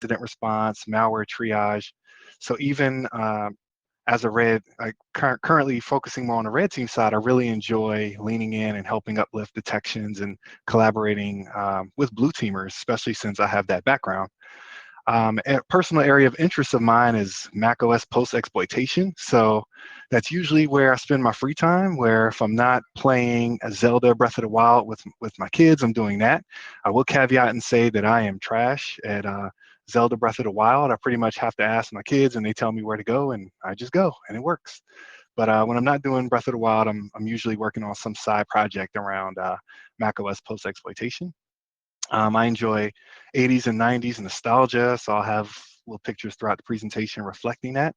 incident response, malware triage. So even as a red, currently focusing more on the red team side, I really enjoy leaning in and helping uplift detections and collaborating with blue teamers, especially since I have that background. A personal area of interest of mine is macOS post-exploitation. So that's usually where I spend my free time, where if I'm not playing a Zelda Breath of the Wild with my kids, I'm doing that. I will caveat and say that I am trash at Zelda Breath of the Wild. I pretty much have to ask my kids and they tell me where to go and I just go and it works. But when I'm not doing Breath of the Wild, I'm usually working on some side project around macOS post-exploitation. I enjoy 80s and 90s nostalgia, so I'll have little pictures throughout the presentation reflecting that.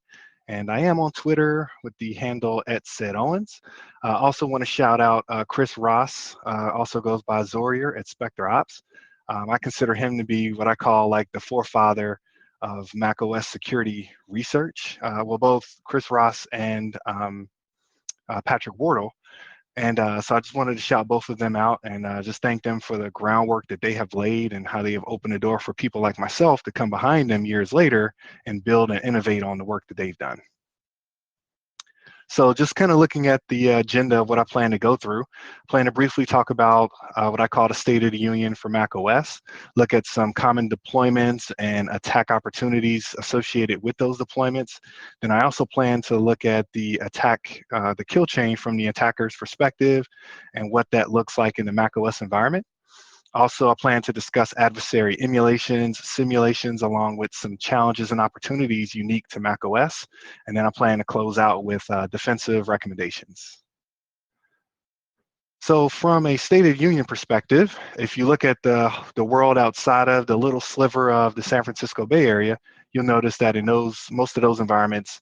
And I am on Twitter with the handle @Owens. Also want to shout out Chris Ross, also goes by Zorier at Spectre Ops. I consider him to be what I call like the forefather of macOS security research. Well, both Chris Ross and Patrick Wardle, and so I just wanted to shout both of them out and just thank them for the groundwork that they have laid and how they have opened the door for people like myself to come behind them years later and build and innovate on the work that they've done. So just kind of looking at the agenda of what I plan to go through, I plan to briefly talk about what I call the State of the Union for macOS, look at some common deployments and attack opportunities associated with those deployments. Then I also plan to look at the attack, the kill chain from the attacker's perspective and what that looks like in the macOS environment. Also, I plan to discuss adversary emulations, simulations, along with some challenges and opportunities unique to macOS. And then I plan to close out with defensive recommendations. So from a State of the Union perspective, if you look at the world outside of the little sliver of the San Francisco Bay Area, you'll notice that in most of those environments,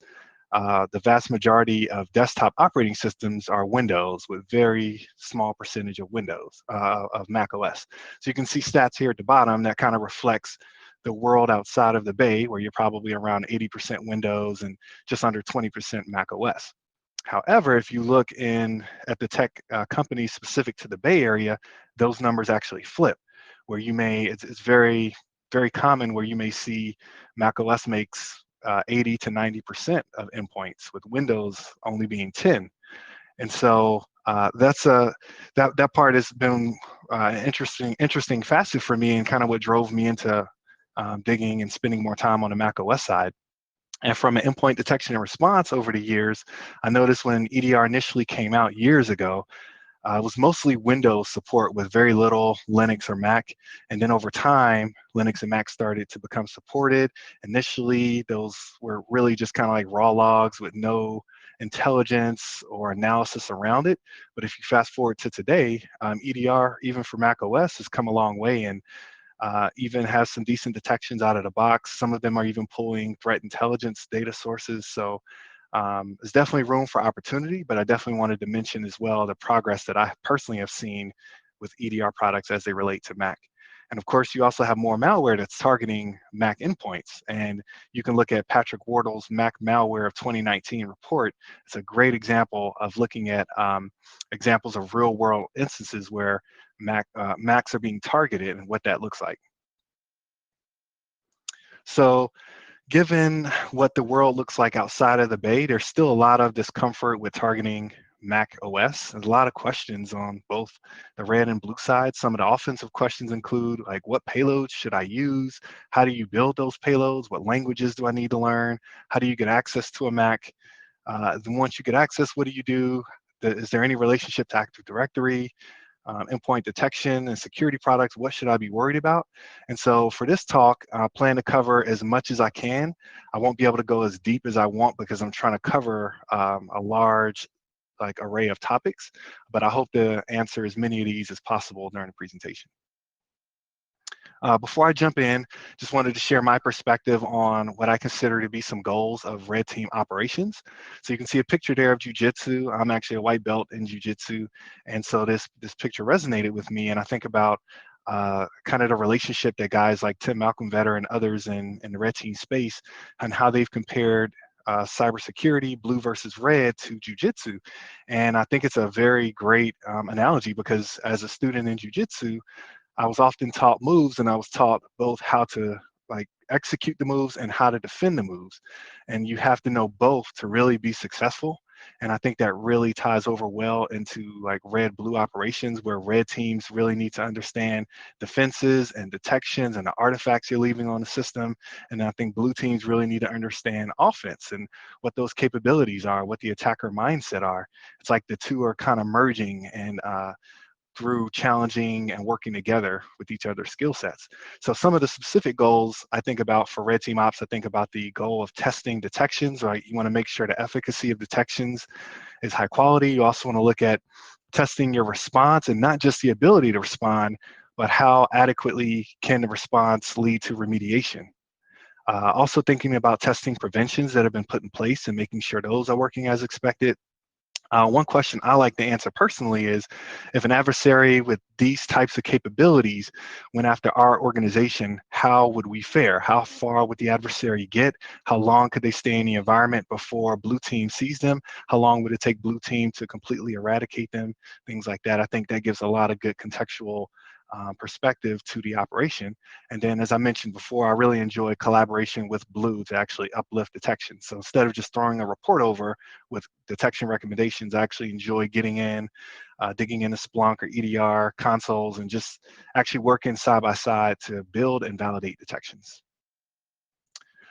the vast majority of desktop operating systems are Windows with very small percentage of Windows, of Mac OS. So you can see stats here at the bottom that kind of reflects the world outside of the Bay, where you're probably around 80% Windows and just under 20% Mac OS. However, if you look at the tech companies specific to the Bay Area, those numbers actually flip, where it's very, very common where you may see Mac OS makes 80 to 90% of endpoints, with Windows only being 10. And so that part has been interesting facet for me, and kind of what drove me into digging and spending more time on the Mac OS side. And from an endpoint detection and response over the years, I noticed when EDR initially came out years ago, it was mostly Windows support with very little Linux or Mac. And then over time, Linux and Mac started to become supported. Initially, those were really just kind of like raw logs with no intelligence or analysis around it. But if you fast forward to today, EDR, even for Mac OS, has come a long way and even has some decent detections out of the box. Some of them are even pulling threat intelligence data sources. So there's definitely room for opportunity, but I definitely wanted to mention as well the progress that I personally have seen with EDR products as they relate to Mac. And of course, you also have more malware that's targeting Mac endpoints. And you can look at Patrick Wardle's Mac Malware of 2019 report. It's a great example of looking at examples of real world instances where Macs are being targeted and what that looks like. So given what the world looks like outside of the Bay, there's still a lot of discomfort with targeting Mac OS. There's a lot of questions on both the red and blue side. Some of the offensive questions include like, what payloads should I use? How do you build those payloads? What languages do I need to learn? How do you get access to a Mac? Then once you get access, what do you do? Is there any relationship to Active Directory? Endpoint detection and security products, what should I be worried about? And so for this talk, I plan to cover as much as I can. I won't be able to go as deep as I want because I'm trying to cover a large array of topics, but I hope to answer as many of these as possible during the presentation. Before I jump in, just wanted to share my perspective on what I consider to be some goals of red team operations. So you can see a picture there of jujitsu. I'm actually a white belt in jujitsu, and so this picture resonated with me. And I think about kind of the relationship that guys like Tim Malcolm-Vetter and others in the red team space, and how they've compared cybersecurity, blue versus red, to jujitsu. And I think it's a very great analogy because as a student in jujitsu, I was often taught moves, and I was taught both how to like execute the moves and how to defend the moves. And you have to know both to really be successful. And I think that really ties over well into like red blue operations, where red teams really need to understand defenses and detections and the artifacts you're leaving on the system. And I think blue teams really need to understand offense and what those capabilities are, what the attacker mindset are. It's like the two are kind of merging and through challenging and working together with each other's skill sets. So some of the specific goals I think about for red team ops, I think about the goal of testing detections, right? You want to make sure the efficacy of detections is high quality. You also want to look at testing your response, and not just the ability to respond, but how adequately can the response lead to remediation. Also thinking about testing preventions that have been put in place and making sure those are working as expected. One question I like to answer personally is, if an adversary with these types of capabilities went after our organization, how would we fare? How far would the adversary get? How long could they stay in the environment before blue team sees them? How long would it take blue team to completely eradicate them? Things like that. I think that gives a lot of good contextual perspective to the operation. And then, as I mentioned before, I really enjoy collaboration with blue to actually uplift detection. So instead of just throwing a report over with detection recommendations, I actually enjoy getting in, digging into Splunk or EDR consoles, and just actually working side by side to build and validate detections.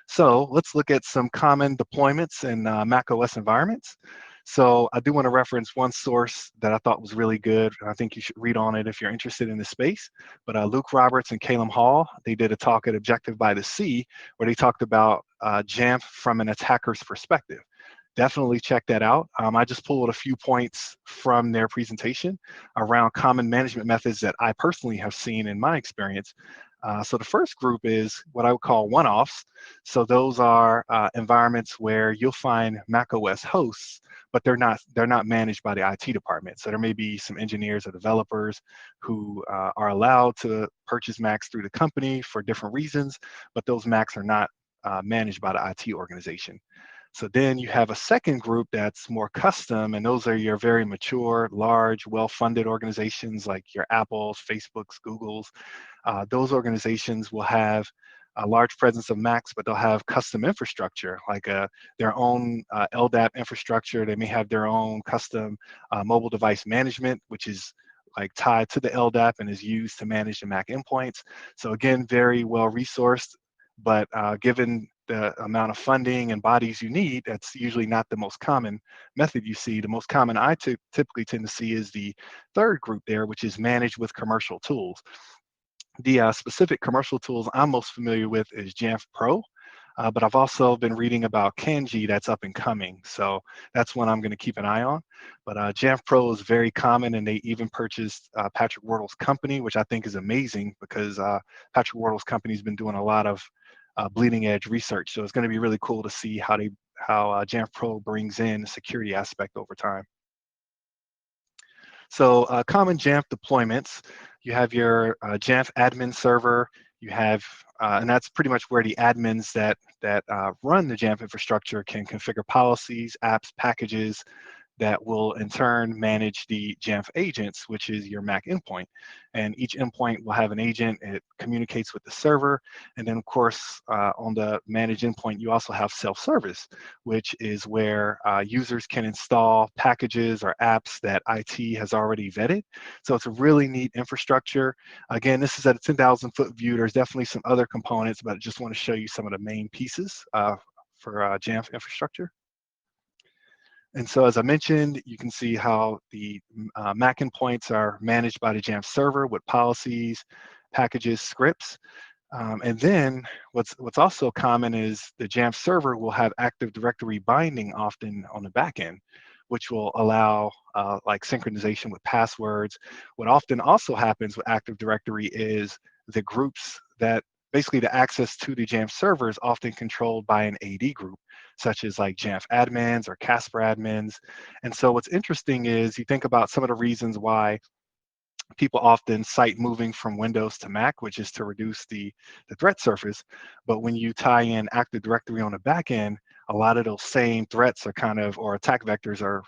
So let's look at some common deployments in macOS environments. So I do want to reference one source that I thought was really good. I think you should read on it if you're interested in the space. But Luke Roberts and Calum Hall, they did a talk at Objective by the Sea where they talked about Jamf from an attacker's perspective. Definitely check that out. I just pulled a few points from their presentation around common management methods that I personally have seen in my experience. So the first group is what I would call one-offs. So those are environments where you'll find macOS hosts, but they're not managed by the IT department. So there may be some engineers or developers who are allowed to purchase Macs through the company for different reasons, but those Macs are not managed by the IT organization. So then you have a second group that's more custom, and those are your very mature, large, well-funded organizations like your Apples, Facebooks, Googles. Those organizations will have a large presence of Macs, but they'll have custom infrastructure, like their own LDAP infrastructure. They may have their own custom mobile device management, which is like tied to the LDAP and is used to manage the Mac endpoints. So again, very well resourced, but given the amount of funding and bodies you need, that's usually not the most common method you see. The most common I typically tend to see is the third group there, which is managed with commercial tools. The specific commercial tools I'm most familiar with is Jamf Pro, but I've also been reading about Kanji that's up and coming. So that's one I'm going to keep an eye on. But Jamf Pro is very common, and they even purchased Patrick Wardle's company, which I think is amazing because Patrick Wardle's company has been doing a lot of bleeding edge research. So it's going to be really cool to see how Jamf Pro brings in the security aspect over time. So common Jamf deployments, you have your Jamf admin server, you have, and that's pretty much where the admins that run the Jamf infrastructure can configure policies, apps, packages, that will in turn manage the Jamf agents, which is your Mac endpoint. And each endpoint will have an agent. It communicates with the server. And then, of course, on the managed endpoint, you also have self-service, which is where users can install packages or apps that IT has already vetted. So it's a really neat infrastructure. Again, this is at a 10,000-foot view. There's definitely some other components, but I just want to show you some of the main pieces for Jamf infrastructure. And so, as I mentioned, you can see how the Mac endpoints are managed by the Jamf server with policies, packages, scripts. And then what's also common is the Jamf server will have Active Directory binding often on the back end, which will allow like synchronization with passwords. What often also happens with Active Directory is the groups that basically the access to the Jamf server is often controlled by an AD group, such as like Jamf admins or Casper admins. And so what's interesting is you think about some of the reasons why people often cite moving from Windows to Mac, which is to reduce the threat surface. But when you tie in Active Directory on the back end, a lot of those same threats are kind of, or attack vectors are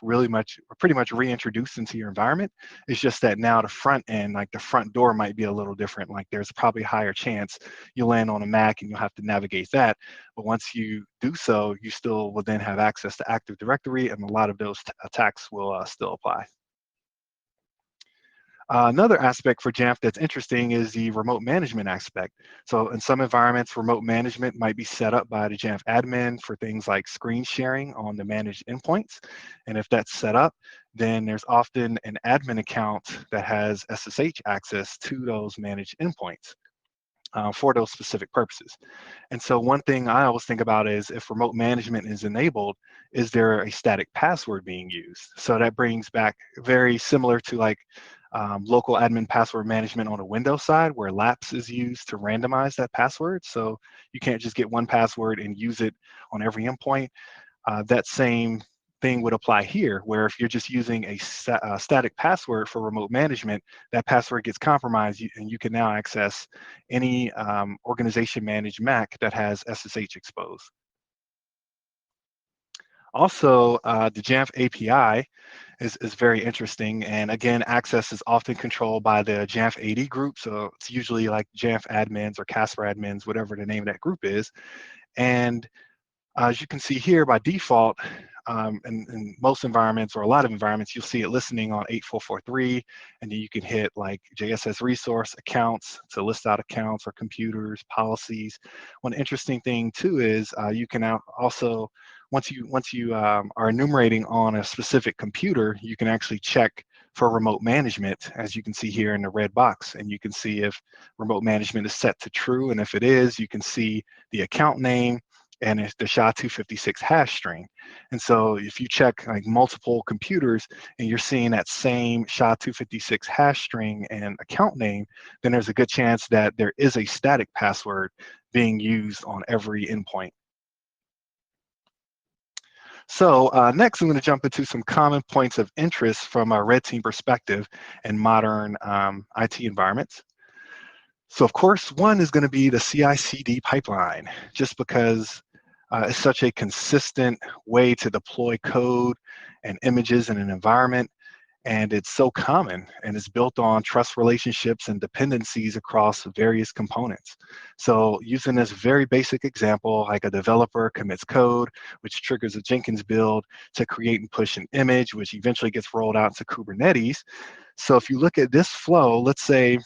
pretty much reintroduced into your environment. It's just that now the front end, like the front door might be a little different. Like there's probably a higher chance you'll land on a Mac and you'll have to navigate that. But once you do so, you still will then have access to Active Directory, and a lot of those attacks will still apply. Another aspect for Jamf that's interesting is the remote management aspect. So in some environments, remote management might be set up by the Jamf admin for things like screen sharing on the managed endpoints. And if that's set up, then there's often an admin account that has SSH access to those managed endpoints for those specific purposes. And so one thing I always think about is if remote management is enabled, is there a static password being used? So that brings back very similar to like local admin password management on a Windows side where LAPS is used to randomize that password. So you can't just get one password and use it on every endpoint. That same thing would apply here, where if you're just using a static password for remote management, that password gets compromised and you can now access any organization managed Mac that has SSH exposed. Also, the Jamf API is very interesting. And again, access is often controlled by the Jamf AD group. So it's usually like Jamf admins or Casper admins, whatever the name of that group is. And as you can see here, by default, in most environments or a lot of environments, you'll see it listening on 8443, and then you can hit like JSS resource accounts to list out accounts or computers, policies. One interesting thing too is you can also, once you are enumerating on a specific computer, you can actually check for remote management, as you can see here in the red box, and you can see if remote management is set to true, and if it is, you can see the account name, and it's the SHA-256 hash string. And so if you check like multiple computers and you're seeing that same SHA-256 hash string and account name, then there's a good chance that there is a static password being used on every endpoint. So next, I'm going to jump into some common points of interest from a red team perspective in modern IT environments. So of course, one is going to be the CI/CD pipeline, just because it's such a consistent way to deploy code and images in an environment, and it's so common, and it's built on trust relationships and dependencies across various components. So using this very basic example, like a developer commits code, which triggers a Jenkins build to create and push an image, which eventually gets rolled out to Kubernetes. So if you look at this flow, let's say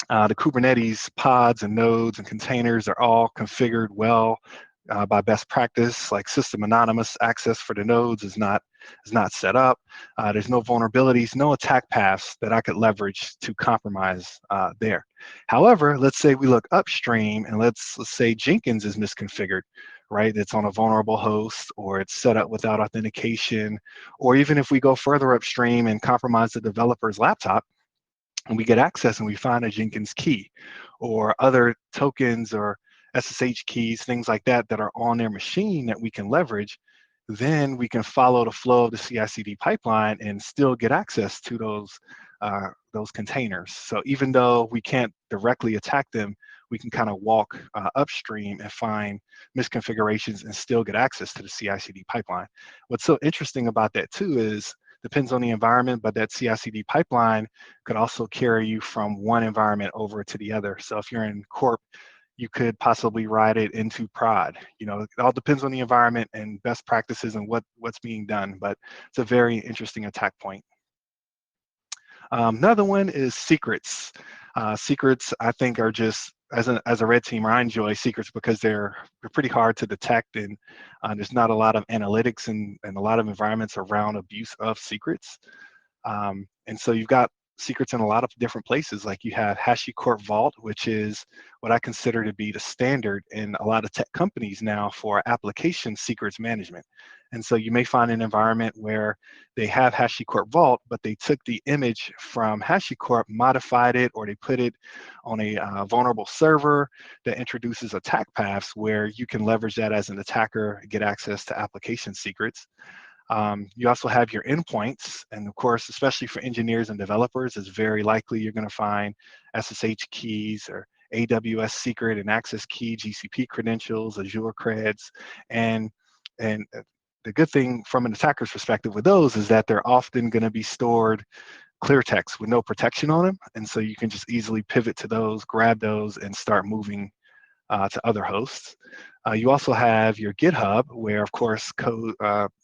the Kubernetes pods and nodes and containers are all configured well by best practice, like system anonymous access for the nodes is not set up. There's no vulnerabilities, no attack paths that I could leverage to compromise there. However, let's say we look upstream and let's say Jenkins is misconfigured, right? It's on a vulnerable host, or it's set up without authentication, or even if we go further upstream and compromise the developer's laptop, and we get access and we find a Jenkins key or other tokens or SSH keys, things like that, that are on their machine that we can leverage, then we can follow the flow of the CI/CD pipeline and still get access to those containers. So even though we can't directly attack them, we can kind of walk upstream and find misconfigurations and still get access to the CI/CD pipeline. What's so interesting about that too is, depends on the environment, but that CI/CD pipeline could also carry you from one environment over to the other. So if you're in corp, you could possibly ride it into prod. You know, it all depends on the environment and best practices and what's being done, but it's a very interesting attack point. Another one is secrets. Secrets, I think, are just, as a red teamer, I enjoy secrets because they're pretty hard to detect, and there's not a lot of analytics and a lot of environments around abuse of secrets. And so you've got secrets in a lot of different places. Like you have HashiCorp Vault, which is what I consider to be the standard in a lot of tech companies now for application secrets management. And so you may find an environment where they have HashiCorp Vault, but they took the image from HashiCorp, modified it, or they put it on a vulnerable server that introduces attack paths where you can leverage that as an attacker, get access to application secrets. You also have your endpoints, and of course, especially for engineers and developers, it's very likely you're going to find SSH keys or AWS secret and access key, GCP credentials, Azure creds, and And the good thing from an attacker's perspective with those is that they're often going to be stored clear text with no protection on them. And so you can just easily pivot to those, grab those, and start moving to other hosts. You also have your GitHub, where, of course, code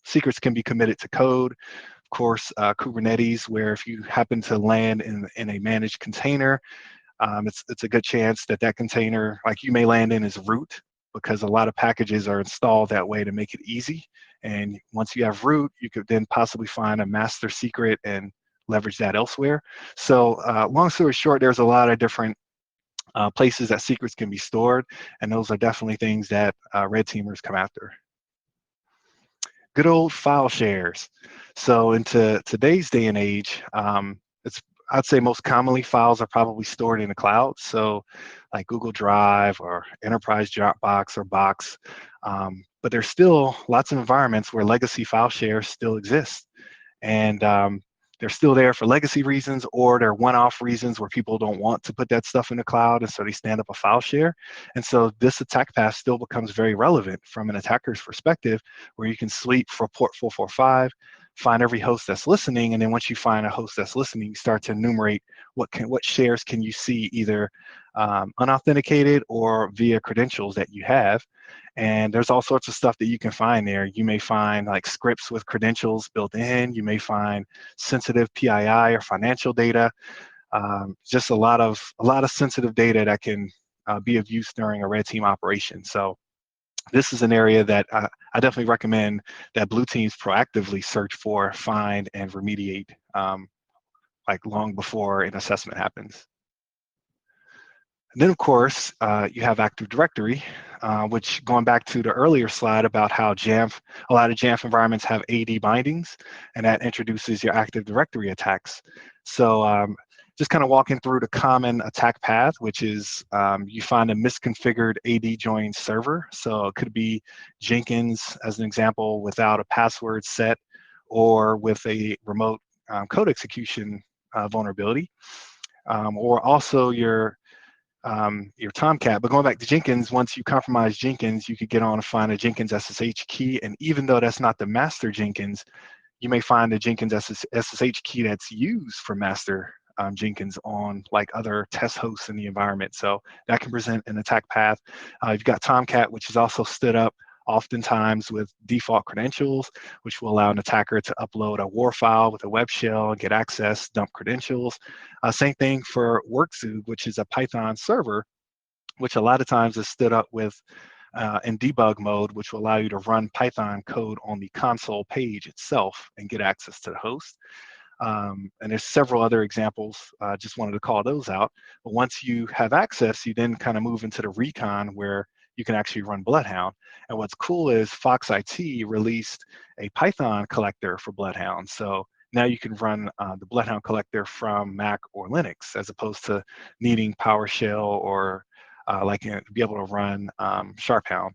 secrets can be committed to code. Of course, Kubernetes, where if you happen to land in a managed container, it's a good chance that that container, like you may land in, is root, because a lot of packages are installed that way to make it easy. And once you have root, you could then possibly find a master secret and leverage that elsewhere. So long story short, there's a lot of different places that secrets can be stored, and those are definitely things that red teamers come after. Good old file shares. So into today's day and age, it's I'd say most commonly files are probably stored in the cloud. So like Google Drive or Enterprise Dropbox or Box. But there's still lots of environments where legacy file shares still exist. And they're still there for legacy reasons, or they're one-off reasons where people don't want to put that stuff in the cloud, and so they stand up a file share. And so this attack path still becomes very relevant from an attacker's perspective, where you can sweep for port 445, find every host that's listening, and then once you find a host that's listening, you start to enumerate what shares can you see, either unauthenticated or via credentials that you have. And there's all sorts of stuff that you can find there. You may find like scripts with credentials built in. You may find sensitive PII or financial data. Just a lot of sensitive data that can be of use during a red team operation. So this is an area that I definitely recommend that blue teams proactively search for, find, and remediate like long before an assessment happens. And then, of course, you have Active Directory, which, going back to the earlier slide about how Jamf, a lot of Jamf environments have AD bindings, and that introduces your Active Directory attacks. So just kind of walking through the common attack path, which is you find a misconfigured AD join server. So it could be Jenkins, as an example, without a password set, or with a remote code execution vulnerability, or also your Tomcat. But going back to Jenkins, once you compromise Jenkins, you could get on and find a Jenkins SSH key. And even though that's not the master Jenkins, you may find a Jenkins SSH key that's used for master Jenkins on like other test hosts in the environment. So that can present an attack path. You've got Tomcat, which is also stood up oftentimes with default credentials, which will allow an attacker to upload a WAR file with a web shell and get access, dump credentials. Same thing for Workzug, which is a Python server, which a lot of times is stood up with in debug mode, which will allow you to run Python code on the console page itself and get access to the host. And there's several other examples. Just wanted to call those out. But once you have access, you then kind of move into the recon, where you can actually run Bloodhound. And what's cool is Fox IT released a Python collector for Bloodhound. So now you can run the Bloodhound collector from Mac or Linux, as opposed to needing PowerShell or to be able to run SharpHound.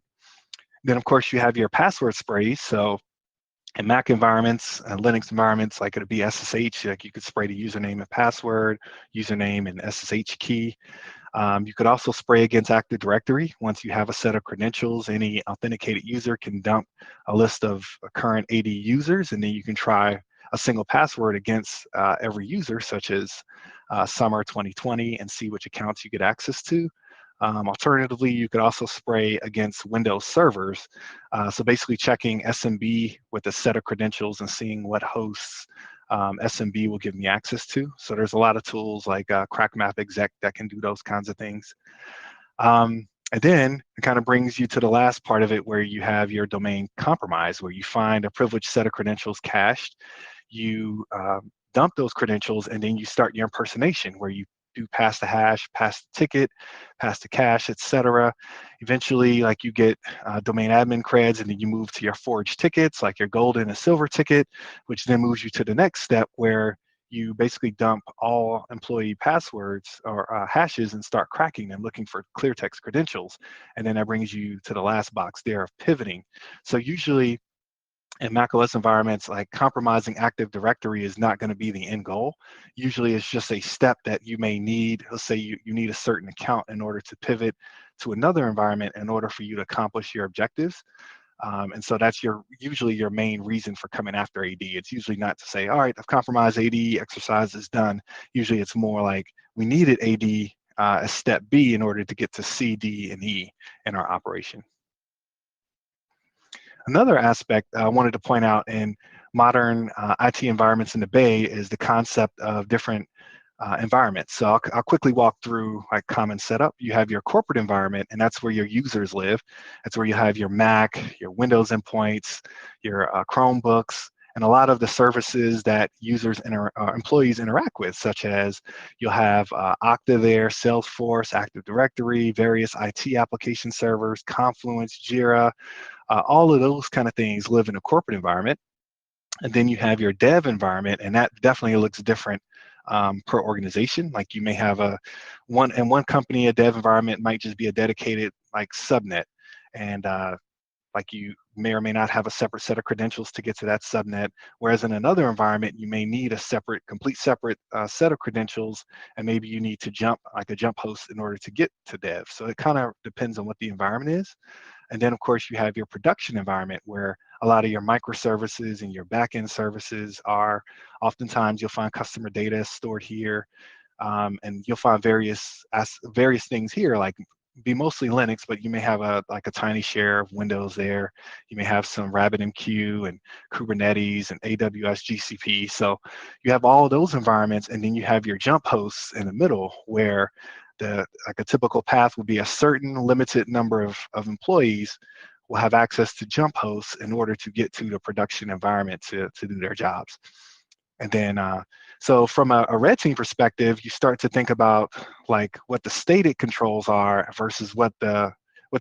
Then, of course, you have your password sprays. So in Mac environments and Linux environments, like it'll be SSH, like you could spray the username and password, username and SSH key. You could also spray against Active Directory. Once you have a set of credentials, any authenticated user can dump a list of current AD users, and then you can try a single password against every user, such as summer 2020, and see which accounts you get access to. Alternatively, you could also spray against Windows servers. So basically checking SMB with a set of credentials and seeing what hosts SMB will give me access to. So there's a lot of tools like CrackMap Exec that can do those kinds of things. And then it kind of brings you to the last part of it, where you have your domain compromise, where you find a privileged set of credentials cached. You dump those credentials, and then you start your impersonation, where you do pass the hash, pass the ticket, pass the cache, etc. Eventually, like, you get domain admin creds, and then you move to your forged tickets, like your golden and silver ticket, which then moves you to the next step, where you basically dump all employee passwords or hashes and start cracking them, looking for clear text credentials. And then that brings you to the last box there of pivoting. So usually in macOS environments, like, compromising Active Directory is not going to be the end goal. Usually it's just a step that you may need. Let's say you need a certain account in order to pivot to another environment in order for you to accomplish your objectives. And so that's usually your main reason for coming after AD. It's usually not to say, all right, I've compromised AD, exercise is done. Usually it's more like we needed AD as step B in order to get to C, D, and E in our operation. Another aspect I wanted to point out in modern IT environments in the Bay is the concept of different environments. So I'll quickly walk through like common setup. You have your corporate environment, and that's where your users live. That's where you have your Mac, your Windows endpoints, your Chromebooks, and a lot of the services that employees interact with, such as you'll have Okta there, Salesforce, Active Directory, various IT application servers, Confluence, Jira, all of those kind of things live in a corporate environment. And then you have your dev environment, and that definitely looks different per organization. Like you may have one company, a dev environment might just be a dedicated like subnet, and like you may or may not have a separate set of credentials to get to that subnet. Whereas in another environment, you may need a complete separate set of credentials, and maybe you need to jump host in order to get to dev. So it kind of depends on what the environment is. And then of course you have your production environment where a lot of your microservices and your backend services are. Oftentimes you'll find customer data stored here, and you'll find various things here, like be mostly Linux, but you may have a tiny share of Windows there. You may have some RabbitMQ and Kubernetes and AWS GCP. So you have all of those environments, and then you have your jump hosts in the middle where a typical path would be a certain limited number of employees will have access to jump hosts in order to get to the production environment to do their jobs. And then, so from a red team perspective, you start to think about like what the stated controls are versus what the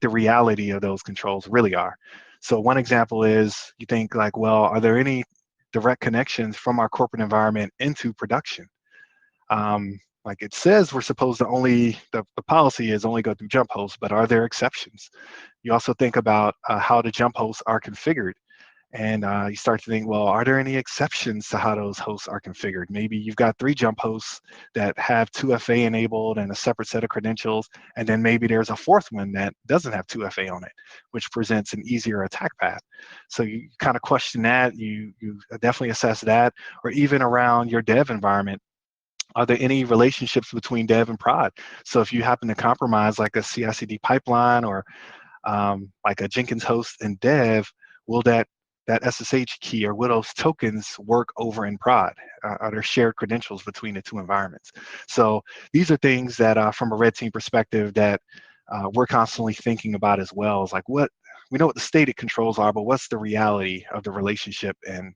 reality of those controls really are. So one example is you think like, well, are there any direct connections from our corporate environment into production? Like it says we're supposed to the policy is only go through jump hosts, but are there exceptions? You also think about how the jump hosts are configured. And you start to think, well, are there any exceptions to how those hosts are configured? Maybe you've got 3 jump hosts that have 2FA enabled and a separate set of credentials, and then maybe there's a 4th one that doesn't have 2FA on it, which presents an easier attack path. So you kind of question that, you definitely assess that, or even around your dev environment. Are there any relationships between dev and prod? So if you happen to compromise like a CI/CD pipeline or like a Jenkins host in dev, will that SSH key or will those tokens work over in prod? Are there shared credentials between the 2 environments? So these are things that from a red team perspective that we're constantly thinking about as well. Is like we know what the stated controls are, but what's the reality of the relationship and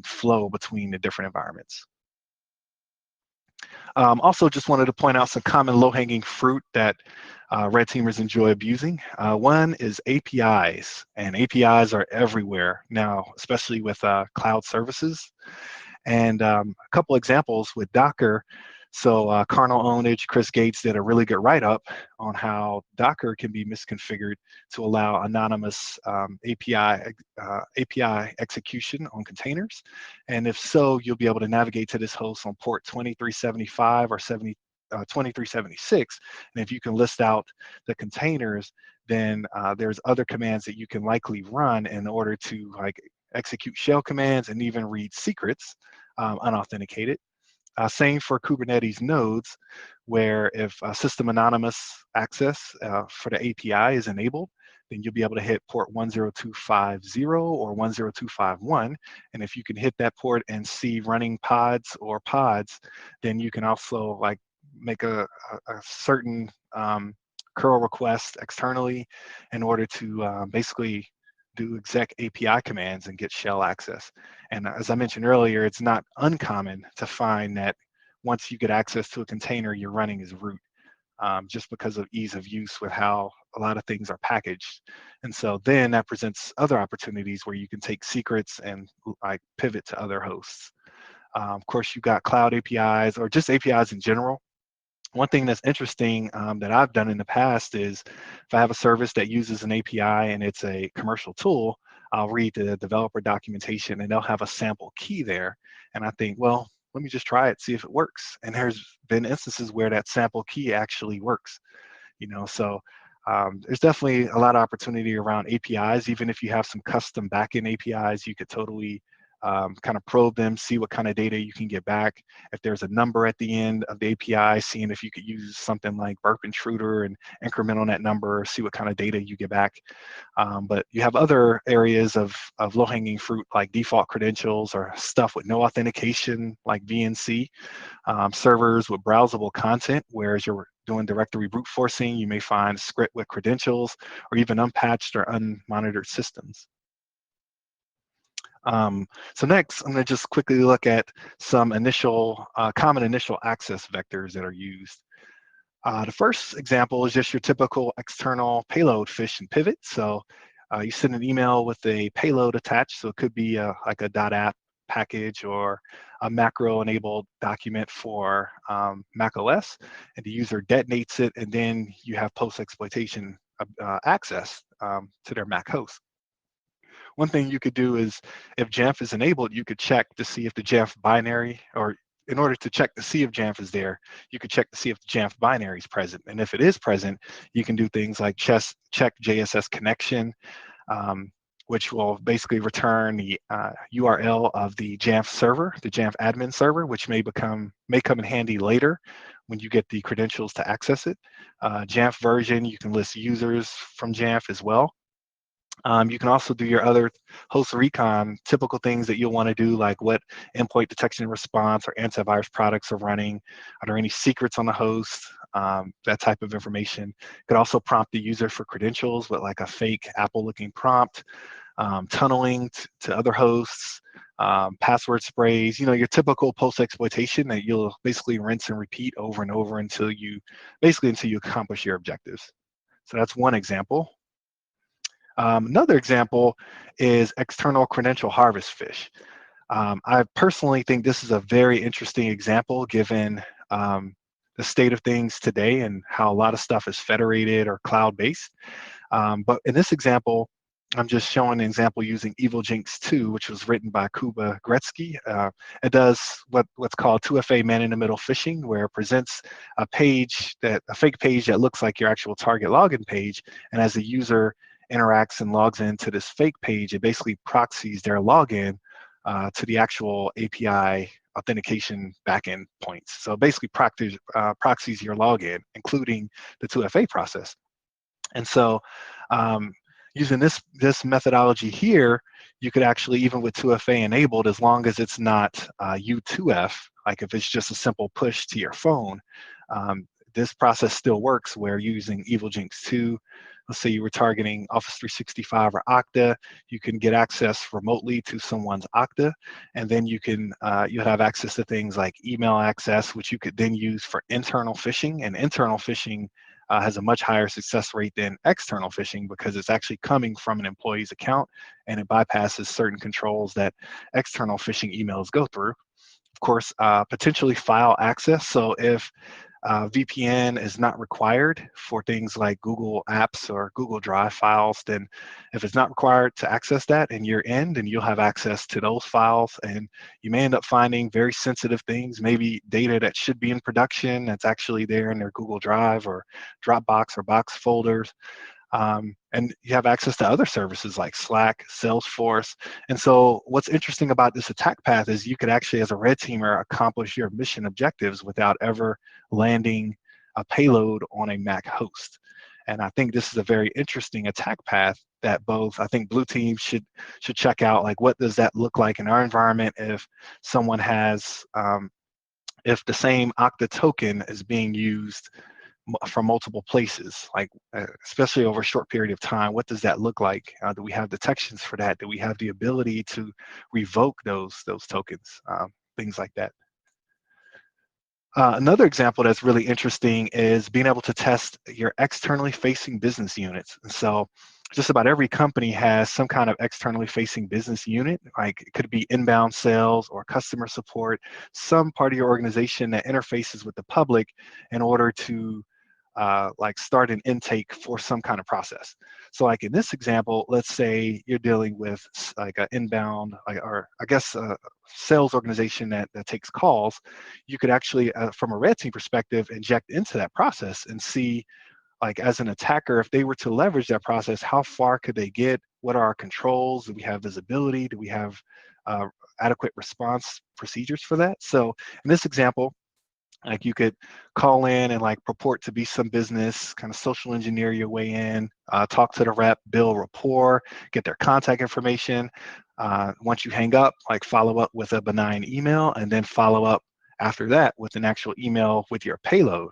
flow between the different environments? Also, just wanted to point out some common low-hanging fruit that red teamers enjoy abusing. One is APIs, and APIs are everywhere now, especially with cloud services. And a couple examples with Docker. So Karnal Onage, Chris Gates did a really good write-up on how Docker can be misconfigured to allow anonymous API execution on containers. And if so, you'll be able to navigate to this host on port 2375 or 2376. And if you can list out the containers, then there's other commands that you can likely run in order to like execute shell commands and even read secrets unauthenticated. Same for Kubernetes nodes, where if system anonymous access for the API is enabled, then you'll be able to hit port 10250 or 10251. And if you can hit that port and see running pods, then you can also like make a certain curl request externally in order to basically do exec API commands and get shell access. And as I mentioned earlier, it's not uncommon to find that once you get access to a container, you're running as root, just because of ease of use with how a lot of things are packaged. And so then that presents other opportunities where you can take secrets and like pivot to other hosts. Of course, you've got cloud APIs or just APIs in general. One thing that's interesting that I've done in the past is if I have a service that uses an API and it's a commercial tool, I'll read the developer documentation and they'll have a sample key there. And I think, well, let me just try it, see if it works. And there's been instances where that sample key actually works. So There's definitely a lot of opportunity around APIs. Even if you have some custom backend APIs, you could totally kind of probe them, see what kind of data you can get back. If there's a number at the end of the API, seeing if you could use something like burp intruder and increment on that number, see what kind of data you get back. But you have other areas of low-hanging fruit like default credentials or stuff with no authentication like VNC, servers with browsable content, whereas you're doing directory brute forcing, you may find a script with credentials or even unpatched or unmonitored systems. So next, I'm going to just quickly look at some initial common initial access vectors that are used. The first example is just your typical external payload fish and pivot. So you send an email with a payload attached. So it could be like a .app package or a macro-enabled document for macOS, and the user detonates it, and then you have post-exploitation access to their Mac host. One thing you could do is, if Jamf is enabled, you could check to see if the Jamf binary, or in order to check to see if Jamf is there, you could check to see if the Jamf binary is present. And if it is present, you can do things like check JSS connection, which will basically return the URL of the Jamf server, the Jamf admin server, which may come in handy later when you get the credentials to access it. Jamf version, you can list users from Jamf as well. You can also do your other host recon, typical things that you'll want to do, like what endpoint detection and response or antivirus products are running. Are there any secrets on the host? That type of information. You could also prompt the user for credentials with like a fake Apple-looking prompt, tunneling to other hosts, password sprays, your typical post-exploitation that you'll basically rinse and repeat over and over until you accomplish your objectives. So that's one example. Another example is external credential harvest fish. I personally think this is a very interesting example given the state of things today and how a lot of stuff is federated or cloud-based. But in this example, I'm just showing an example using EvilJinx 2, which was written by Kuba Gretzky. It does what's called 2FA man-in-the-middle phishing, where it presents a fake page that looks like your actual target login page, and as the user interacts and logs into this fake page, it basically proxies their login to the actual API authentication backend points. So basically proxies your login, including the 2FA process. And so using this methodology here, you could actually, even with 2FA enabled, as long as it's not U2F, like if it's just a simple push to your phone, this process still works where using EvilJinx 2, let's say you were targeting Office 365 or Okta, you can get access remotely to someone's Okta, and then you have access to things like email access, which you could then use for internal phishing. And internal phishing has a much higher success rate than external phishing because it's actually coming from an employee's account and it bypasses certain controls that external phishing emails go through. Of course, potentially file access. So if VPN is not required for things like Google Apps or Google Drive files, then if it's not required to access that and you're in, then you'll have access to those files, and you may end up finding very sensitive things, maybe data that should be in production that's actually there in their Google Drive or Dropbox or Box folders. And you have access to other services like Slack, Salesforce. And so what's interesting about this attack path is you could actually, as a red teamer, accomplish your mission objectives without ever landing a payload on a Mac host. And I think this is a very interesting attack path that I think blue teams should check out. Like, what does that look like in our environment if someone has, if the same Okta token is being used from multiple places, like especially over a short period of time? What does that look like? Do we have detections for that? Do we have the ability to revoke those tokens? Things like that. Another example that's really interesting is being able to test your externally facing business units. And so just about every company has some kind of externally facing business unit. Like, it could be inbound sales or customer support, some part of your organization that interfaces with the public in order to like start an intake for some kind of process. So like in this example, let's say you're dealing with like an inbound, or I guess a sales organization that takes calls. You could actually, from a red team perspective, inject into that process and see like as an attacker, if they were to leverage that process, how far could they get? What are our controls? Do we have visibility? Do we have uh, adequate response procedures for that? So in this example, like you could call in and like purport to be some business, kind of social engineer your way in, talk to the rep, build rapport, get their contact information. Once you hang up, like follow up with a benign email, and then follow up after that with an actual email with your payload.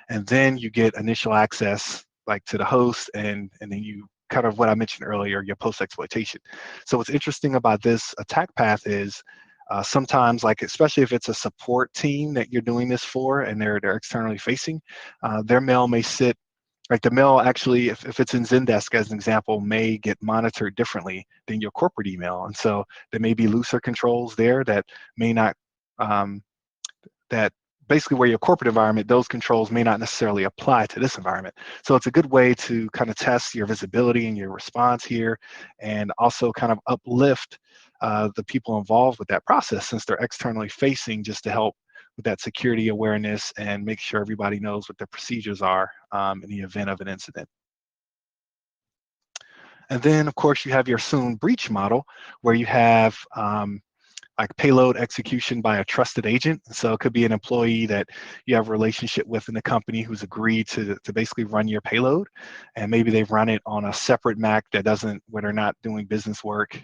And then you get initial access like to the host, and then you kind of what I mentioned earlier, your post exploitation. So what's interesting about this attack path is sometimes, like especially if it's a support team that you're doing this for and they're externally facing, their mail may sit, like the mail actually, if it's in Zendesk as an example, may get monitored differently than your corporate email. And so there may be looser controls there that may not, that basically where your corporate environment, those controls may not necessarily apply to this environment. So it's a good way to kind of test your visibility and your response here, and also kind of uplift the people involved with that process since they're externally facing, just to help with that security awareness and make sure everybody knows what the procedures are in the event of an incident. And then, of course, you have your assumed breach model, where you have like payload execution by a trusted agent. So it could be an employee that you have a relationship with in the company who's agreed to basically run your payload. And maybe they've run it on a separate Mac that doesn't, where they're not doing business work.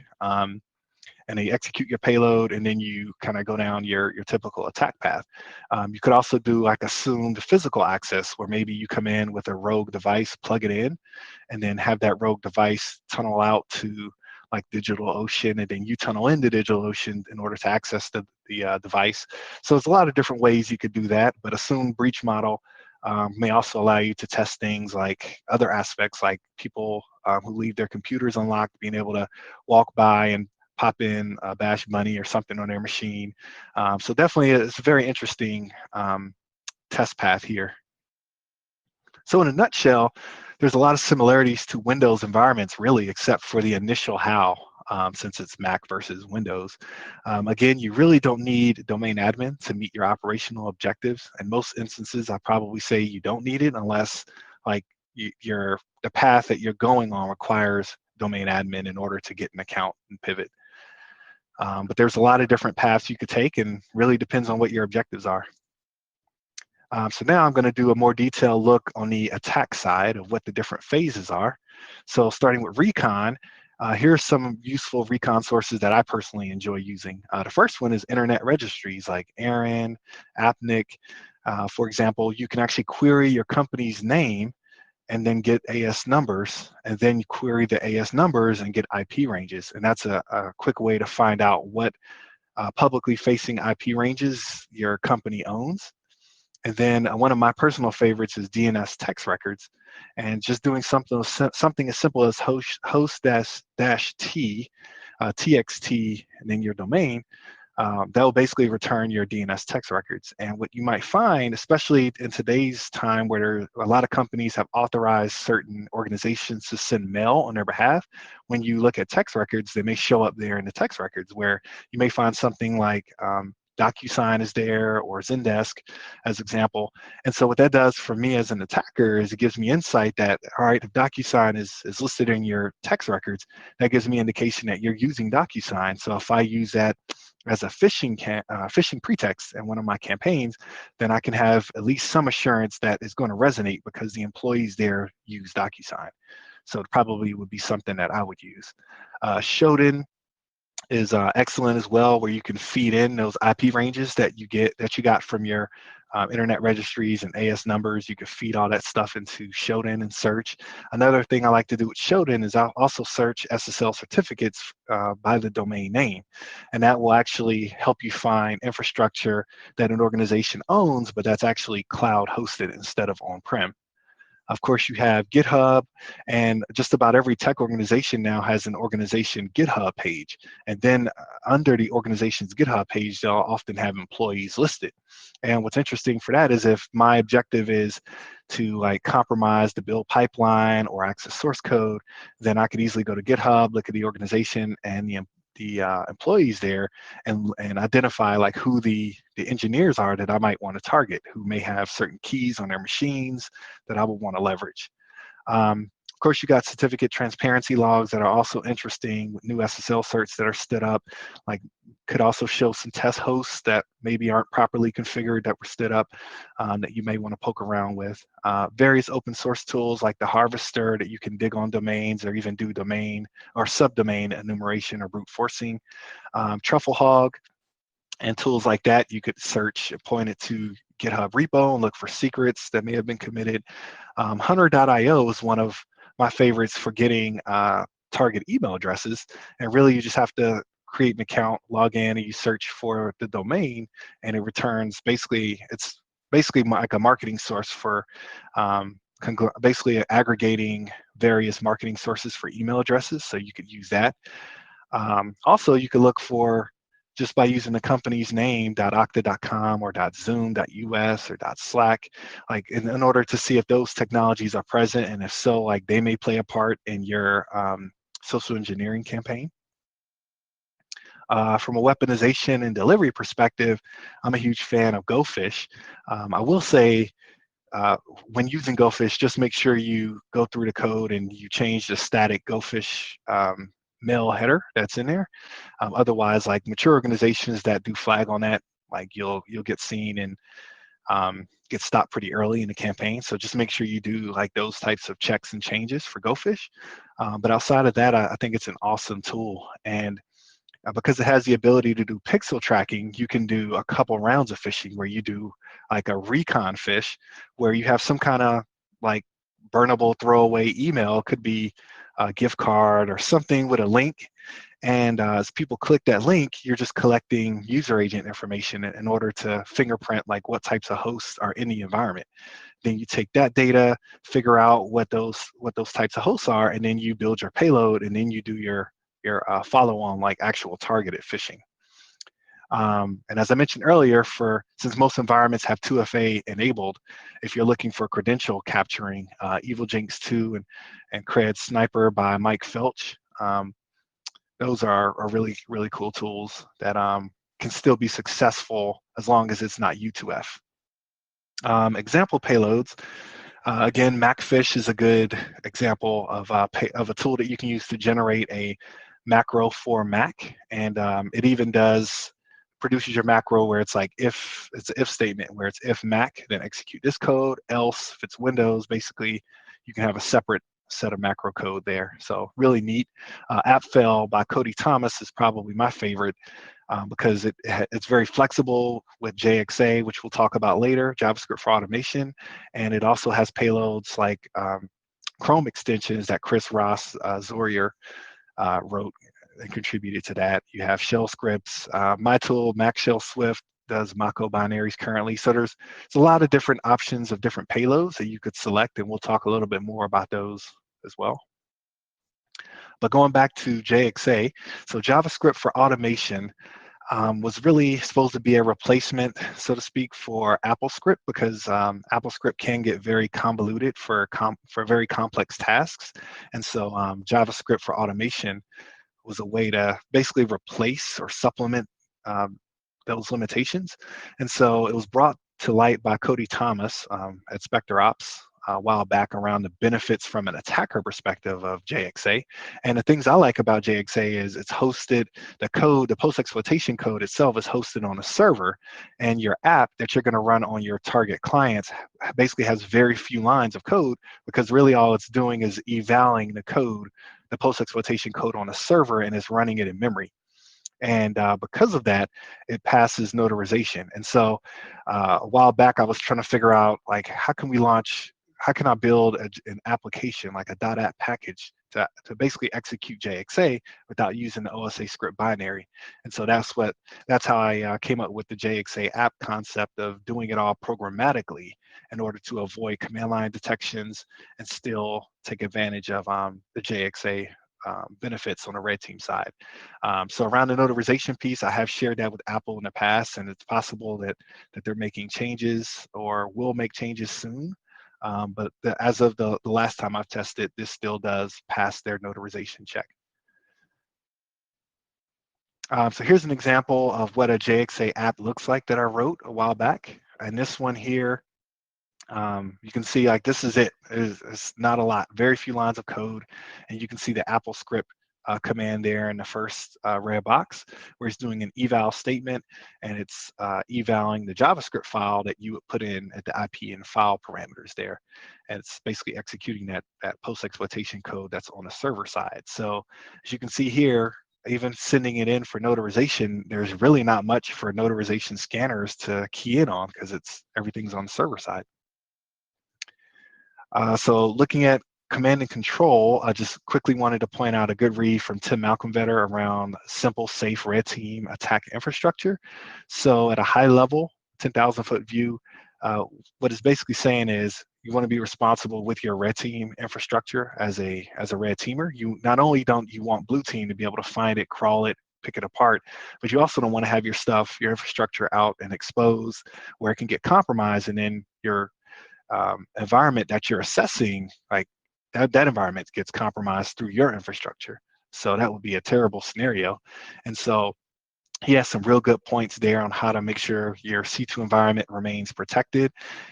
And they execute your payload, and then you kind of go down your typical attack path. You could also do like assumed physical access, where maybe you come in with a rogue device, plug it in, and then have that rogue device tunnel out to like DigitalOcean, and then you tunnel into DigitalOcean in order to access the device. So there's a lot of different ways you could do that, but assumed breach model may also allow you to test things like other aspects, like people who leave their computers unlocked, being able to walk by and pop in Bash Bunny or something on their machine. So definitely it's a very interesting test path here. So in a nutshell, there's a lot of similarities to Windows environments, really, except for the initial how, since it's Mac versus Windows. Again, you really don't need domain admin to meet your operational objectives. In most instances, I probably say you don't need it unless like the path that you're going on requires domain admin in order to get an account and pivot. But there's a lot of different paths you could take, and really depends on what your objectives are. So now I'm going to do a more detailed look on the attack side of what the different phases are. So starting with recon, here's some useful recon sources that I personally enjoy using. The first one is internet registries like Aaron, Apnic. For example, you can actually query your company's name and then get AS numbers, and then you query the AS numbers and get IP ranges. And that's a quick way to find out what publicly facing IP ranges your company owns. And then one of my personal favorites is DNS text records, and just doing something as simple as host dash t txt and then your domain. That will basically return your DNS text records. And what you might find, especially in today's time where a lot of companies have authorized certain organizations to send mail on their behalf, when you look at text records, they may show up there in the text records, where you may find something like DocuSign is there, or Zendesk as example. And so what that does for me as an attacker is it gives me insight that, all right, if DocuSign is listed in your text records, that gives me indication that you're using DocuSign. So if I use that as a phishing pretext in one of my campaigns, then I can have at least some assurance that it's going to resonate because the employees there use DocuSign. So it probably would be something that I would use. Shodan is excellent as well, where you can feed in those IP ranges that you got from your internet registries and AS numbers. You can feed all that stuff into Shodan and search. Another thing I like to do with Shodan is I'll also search SSL certificates by the domain name, and that will actually help you find infrastructure that an organization owns, but that's actually cloud hosted instead of on-prem. Of course, you have GitHub, and just about every tech organization now has an organization GitHub page. And then under the organization's GitHub page, they'll often have employees listed. And what's interesting for that is if my objective is to like compromise the build pipeline or access source code, then I could easily go to GitHub, look at the organization, and the employees there and identify like who the engineers are that I might want to target, who may have certain keys on their machines that I would want to leverage. Of course, you got certificate transparency logs that are also interesting with new SSL certs that are stood up, like could also show some test hosts that maybe aren't properly configured that were stood up that you may want to poke around with. Various open source tools like the Harvester that you can dig on domains or even do domain or subdomain enumeration or brute forcing. Trufflehog and tools like that, you could search, point it to GitHub repo and look for secrets that may have been committed. Hunter.io is one of my favorites for getting target email addresses. And really, you just have to create an account, log in, and you search for the domain, and it returns it's basically like a marketing source for basically aggregating various marketing sources for email addresses. So you could use that. Also, you could look for just by using the company's name, .okta.com or .zoom.us or .slack, like in order to see if those technologies are present, and if so, like they may play a part in your social engineering campaign. From a weaponization and delivery perspective, I'm a huge fan of GoFish. I will say, when using GoFish, just make sure you go through the code and you change the static GoFish mail header that's in there. Otherwise, like mature organizations that do flag on that, like you'll get seen and get stopped pretty early in the campaign. So just make sure you do like those types of checks and changes for GoFish. But outside of that, I think it's an awesome tool. And because it has the ability to do pixel tracking, you can do a couple rounds of phishing where you do like a recon fish, where you have some kind of like burnable throwaway email, could be a gift card or something with a link. And as people click that link, you're just collecting user agent information in order to fingerprint like what types of hosts are in the environment. Then you take that data, figure out what those types of hosts are, and then you build your payload, and then you do your follow-on like actual targeted phishing. And as I mentioned earlier, since most environments have 2FA enabled, if you're looking for credential capturing, Evil Jinx 2 and Cred Sniper by Mike Felch, those are really, really cool tools that can still be successful as long as it's not U2F. Example payloads. Again, MacFish is a good example of a tool that you can use to generate a macro for Mac, and it even produces your macro where it's like it's an if statement where it's if Mac, then execute this code, else if it's Windows, basically you can have a separate set of macro code there. So really neat. AppFell by Cody Thomas is probably my favorite because it's very flexible with JXA, which we'll talk about later, JavaScript for automation, and it also has payloads like Chrome extensions that Chris Ross Zorier wrote and contributed to that. You have shell scripts. My tool, Mac Shell Swift, does Mako binaries currently. So there's a lot of different options of different payloads that you could select, and we'll talk a little bit more about those as well. But going back to JXA, so JavaScript for automation was really supposed to be a replacement, so to speak, for AppleScript, because AppleScript can get very convoluted for very complex tasks. And so JavaScript for automation was a way to basically replace or supplement those limitations. And so it was brought to light by Cody Thomas at Spectre Ops a while back around the benefits from an attacker perspective of JXA. And the things I like about JXA is it's hosted, the post-exploitation code itself is hosted on a server, and your app that you're going to run on your target clients basically has very few lines of code, because really all it's doing is evaluating the code, the post-exploitation code on a server, and it's running it in memory. And because of that, it passes notarization. And so a while back, I was trying to figure out, like, how can I build an application, like a .app package to basically execute JXA without using the OSA script binary. And so that's how I came up with the JXA app concept of doing it all programmatically in order to avoid command line detections and still take advantage of the JXA benefits on the red team side. So around the notarization piece, I have shared that with Apple in the past, and it's possible that they're making changes or will make changes soon. But as of the last time I've tested, this still does pass their notarization check. So here's an example of what a JXA app looks like that I wrote a while back. And this one here, you can see like this is it. It's not a lot, very few lines of code. And you can see the Apple script command there in the first red box where it's doing an eval statement, and it's evaling the JavaScript file that you would put in at the IP and file parameters there. And it's basically executing that post-exploitation code that's on the server side. So as you can see here, even sending it in for notarization, there's really not much for notarization scanners to key in on because everything's on the server side. So looking at command and control, I just quickly wanted to point out a good read from Tim Malcolmvetter around simple, safe red team attack infrastructure. So at a high level, 10,000 foot view, what it's basically saying is you want to be responsible with your red team infrastructure as a red teamer. You not only don't you want blue team to be able to find it, crawl it, pick it apart, but you also don't want to have your stuff, your infrastructure out and exposed where it can get compromised, and then your environment that you're assessing, like that environment gets compromised through your infrastructure. So that would be a terrible scenario. And so he has some real good points there on how to make sure your C2 environment remains protected,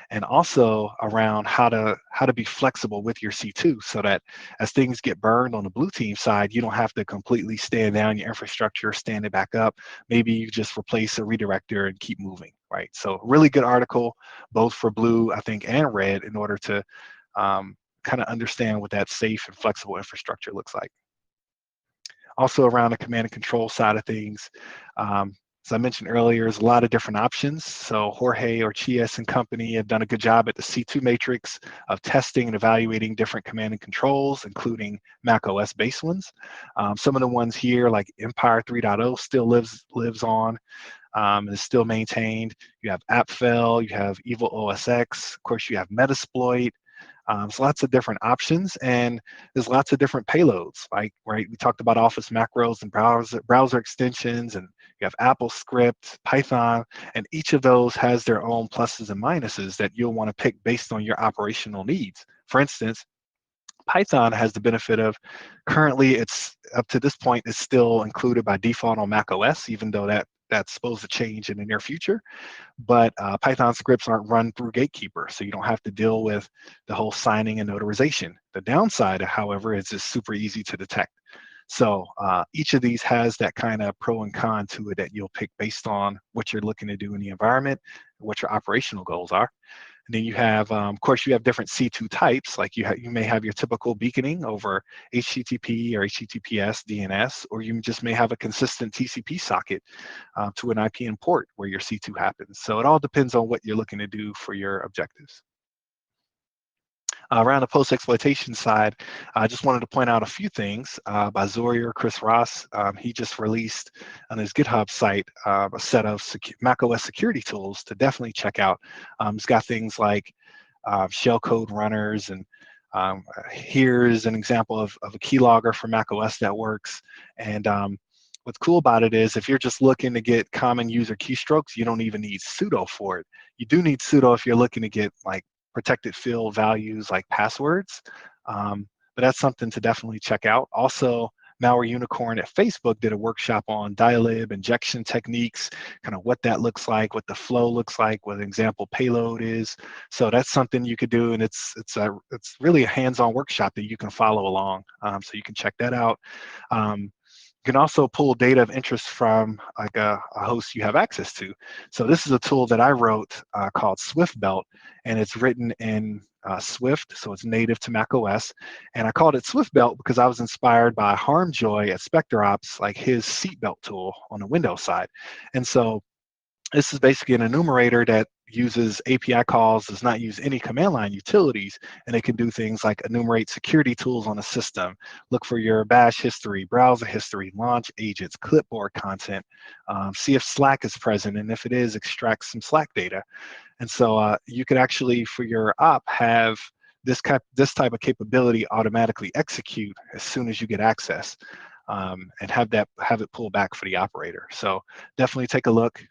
and also around how to be flexible with your C2 so that as things get burned on the blue team side, you don't have to completely stand down your infrastructure, stand it back up. Maybe you just replace a redirector and keep moving, right? So really good article, both for blue, I think, and red, in order to kind of understand what that safe and flexible infrastructure looks like. Also around the command and control side of things, as I mentioned earlier, there's a lot of different options. So Jorge Orchias and company have done a good job at the C2 matrix of testing and evaluating different command and controls, including macOS based ones. Some of the ones here, like Empire 3.0, still lives on, is still maintained. You have AppFell, you have Evil OS X, of course you have Metasploit. So lots of different options, and there's lots of different payloads. Like, right, we talked about Office macros and browser extensions, and you have Apple script, Python, and each of those has their own pluses and minuses that you'll want to pick based on your operational needs. For instance, Python has the benefit of currently it's up to this point it's still included by default on macOS, even though that's supposed to change in the near future. But Python scripts aren't run through Gatekeeper, so you don't have to deal with the whole signing and notarization. The downside, however, is it's super easy to detect. So each of these has that kind of pro and con to it that you'll pick based on what you're looking to do in the environment, what your operational goals are. And then you have, of course, you have different C2 types. Like you may have your typical beaconing over HTTP or HTTPS DNS, or you just may have a consistent TCP socket to an IP port where your C2 happens. So it all depends on what you're looking to do for your objectives. Around the post-exploitation side, I just wanted to point out a few things by Zoyer Chris Ross. He just released on his GitHub site a set of macOS security tools to definitely check out. It's got things like shellcode runners, and here's an example of a keylogger for macOS that works. And what's cool about it is if you're just looking to get common user keystrokes, you don't even need sudo for it. You do need sudo if you're looking to get like protected field values like passwords. But that's something to definitely check out. Also, Malware Unicorn at Facebook did a workshop on dialib injection techniques, kind of what that looks like, what the flow looks like, what an example payload is. So that's something you could do, and it's really a hands-on workshop that you can follow along. So you can check that out. You can also pull data of interest from like a host you have access to. So this is a tool that I wrote called SwiftBelt, and it's written in Swift, so it's native to macOS. And I called it SwiftBelt because I was inspired by Harmjoy at SpectreOps, like his seatbelt tool on the Windows side. And so this is basically an enumerator that uses API calls, does not use any command line utilities, and it can do things like enumerate security tools on a system, look for your bash history, browser history, launch agents, clipboard content, see if Slack is present, and if it is, extract some Slack data. And so you could actually, for your op, have this type of capability automatically execute as soon as you get access. And have it pull back for the operator. So definitely take a look.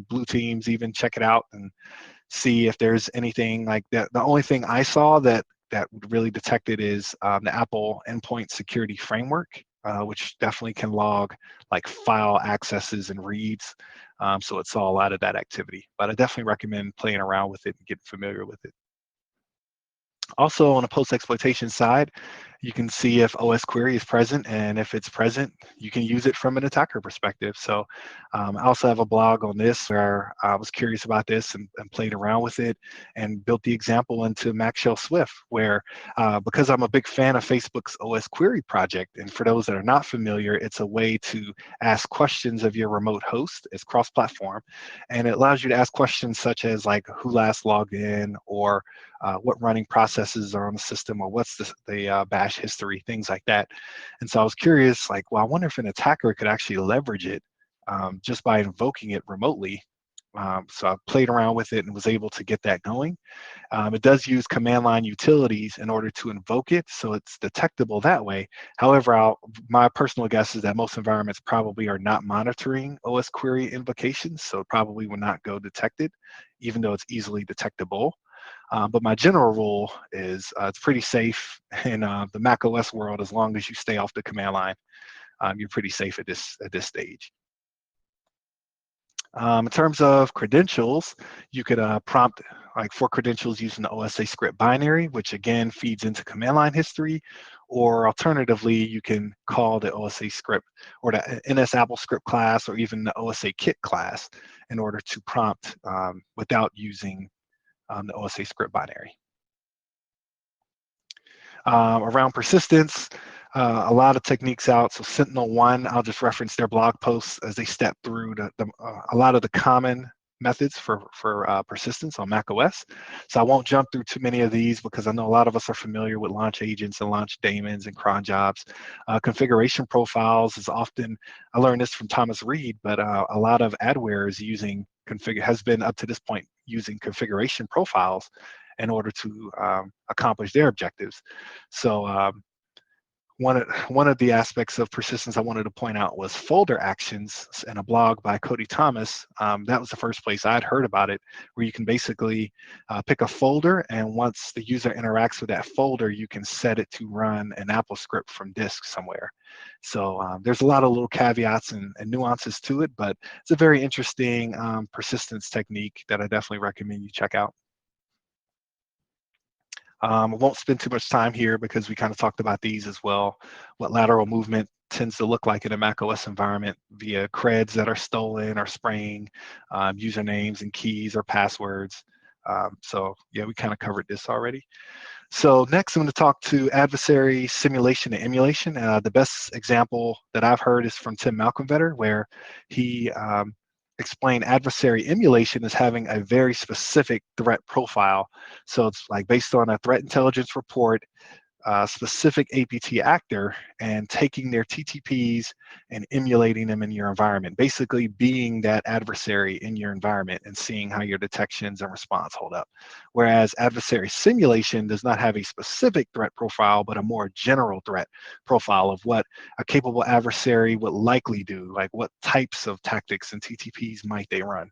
Blue teams, even check it out and see if there's anything like that. The only thing I saw that would really detect it is the Apple Endpoint Security Framework. which definitely can log like file accesses and reads. So it saw a lot of that activity. But I definitely recommend playing around with it and getting familiar with it. Also, on the post-exploitation side, you can see if OS query is present, and if it's present, you can use it from an attacker perspective. So I also have a blog on this where I was curious about this and played around with it and built the example into Mac Shell Swift, where because I'm a big fan of Facebook's OS query project, and for those that are not familiar, it's a way to ask questions of your remote host. It's cross-platform, and it allows you to ask questions such as like who last logged in, or what running processes are on the system, or what's the bash history, things like that. And so I was curious, like, well, I wonder if an attacker could actually leverage it just by invoking it remotely. So I played around with it and was able to get that going. It does use command line utilities in order to invoke it, so it's detectable that way. However, my personal guess is that most environments probably are not monitoring OS query invocations, so it probably will not go detected, even though it's easily detectable. But my general rule is it's pretty safe in the macOS world. As long as you stay off the command line, you're pretty safe at this stage. In terms of credentials, you could prompt like for credentials using the OSA script binary, which again feeds into command line history, or alternatively, you can call the OSA script or the NS Apple script class, or even the OSA kit class in order to prompt without using the OSA script binary. Around persistence, a lot of techniques out. So Sentinel-1, I'll just reference their blog posts as they step through a lot of the common methods for persistence on macOS. So I won't jump through too many of these because I know a lot of us are familiar with launch agents and launch daemons and cron jobs. Configuration profiles is often, I learned this from Thomas Reed, but a lot of adware is has been up to this point using configuration profiles in order to accomplish their objectives. So one of the aspects of persistence I wanted to point out was folder actions in a blog by Cody Thomas. That was the first place I'd heard about it, where you can basically pick a folder, and once the user interacts with that folder, you can set it to run an Apple script from disk somewhere. So there's a lot of little caveats and nuances to it, but it's a very interesting persistence technique that I definitely recommend you check out. I won't spend too much time here because we kind of talked about these as well. What lateral movement tends to look like in a macOS environment via creds that are stolen or spraying, usernames and keys or passwords. So yeah, we kind of covered this already. So next I'm going to talk to adversary simulation and emulation. The best example that I've heard is from Tim Malcolmvetter, where he explain adversary emulation as having a very specific threat profile. So it's like based on a threat intelligence report, specific APT actor, and taking their TTPs and emulating them in your environment, basically being that adversary in your environment and seeing how your detections and response hold up. Whereas adversary simulation does not have a specific threat profile, but a more general threat profile of what a capable adversary would likely do, like what types of tactics and TTPs might they run.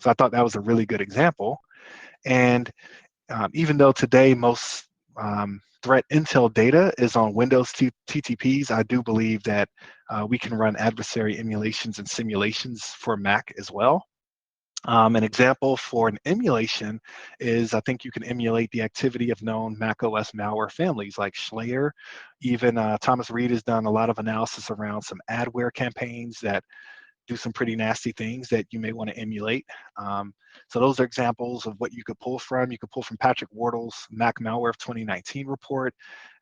So I thought that was a really good example. And even though today most threat intel data is on Windows TTPs, I do believe that we can run adversary emulations and simulations for Mac as well. An example for an emulation is I think you can emulate the activity of known macOS malware families like Schlayer. Even Thomas Reed has done a lot of analysis around some adware campaigns that do some pretty nasty things that you may want to emulate. So those are examples of what you could pull from. You could pull from Patrick Wardle's Mac Malware of 2019 report.